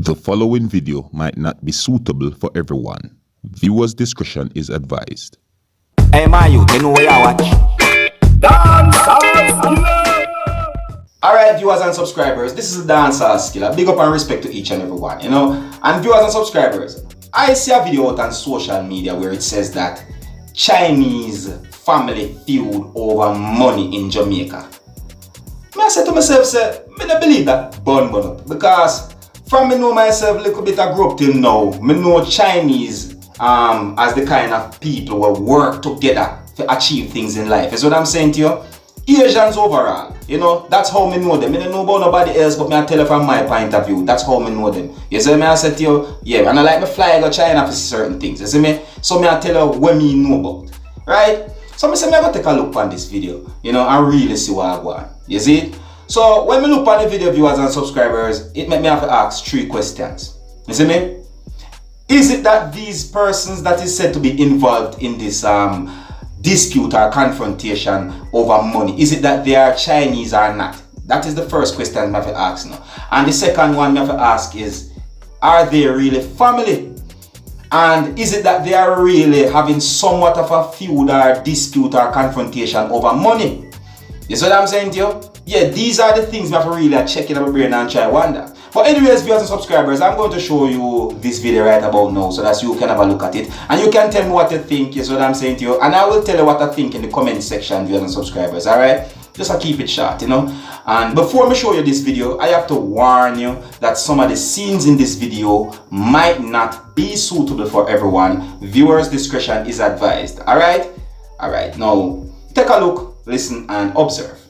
The following video might not be suitable for everyone. Viewers' discretion is advised. Hey, my youth, you know where I watch? Dancehall. Alright, viewers and subscribers, this is Dancehall Skilla. Big up and respect to each and every one, you know. And viewers and subscribers, I see a video out on social media where it says that Chinese family feud over money in Jamaica. I said to myself, I don't believe that bun up, because from me know myself a little bit, I grew up till now. Me know Chinese as the kind of people who work together to achieve things in life. Is what I'm saying to you? Asians overall, you know, that's how me know them. I don't know about nobody else, but I tell you from my point of view, that's how me know them. You see me? I said to you, yeah, and I like me fly go China for certain things. You see me? So I tell you what me know about, right? So I say me go take a look on this video, you know, and really see what I want. You see it? So when we look at the video, viewers and subscribers, it make me have to ask 3 questions. You see me? Is it that these persons that is said to be involved in this dispute or confrontation over money, is it that they are Chinese or not? That is the first question I have to ask now. And the second one I have to ask is, are they really family? And is it that they are really having somewhat of a feud or dispute or confrontation over money? You see what I'm saying to you? Yeah, these are the things we have to really check in our brain and try wonder. But anyways, viewers and subscribers, I'm going to show you this video right about now so that you can have a look at it. And you can tell me what you think, is what I'm saying to you. And I will tell you what I think in the comment section, viewers and subscribers, alright? Just to keep it short, you know. And before I show you this video, I have to warn you that some of the scenes in this video might not be suitable for everyone. Viewers' discretion is advised, alright? Alright, now take a look, listen and observe.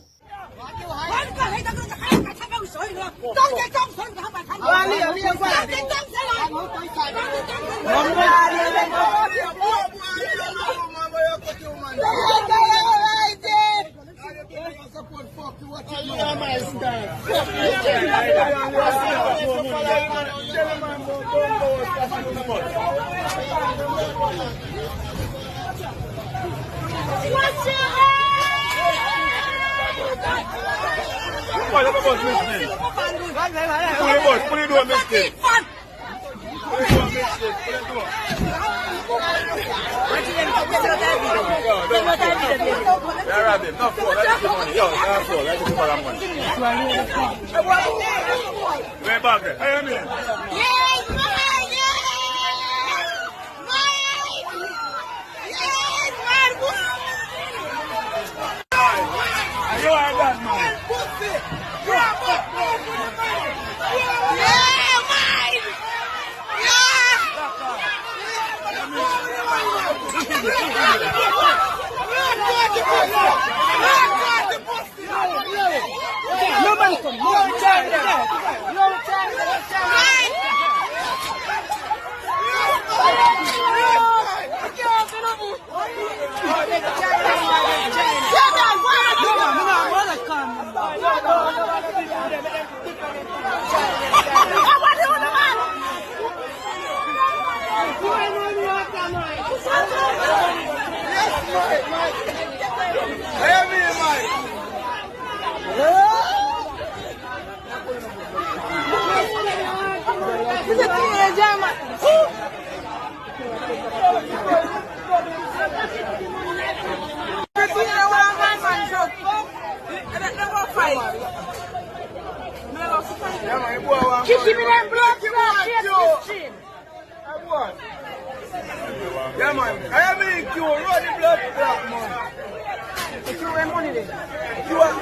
Yeah, man. I am in queue. Run the blood clot, man. If you have money then. You have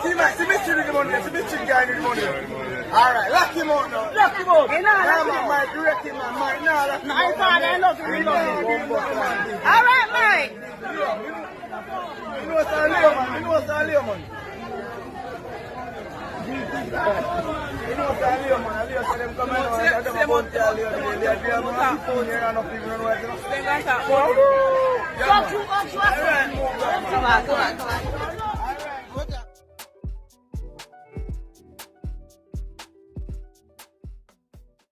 see me the money. See me the guy the money. Alright, lock him out now. Lock him out. Yeah, man. Mike, direct him, man. Mike, nah, lock him out. I thought I love him. Alright, Mike. You know what's all here, man. You know what's all here, man. You know what's all here, man. Aliyah said them come in now. I don't know about the Aliyah. They are there, man. Phone here and nothing. You know what I'm saying? Come on. Come on.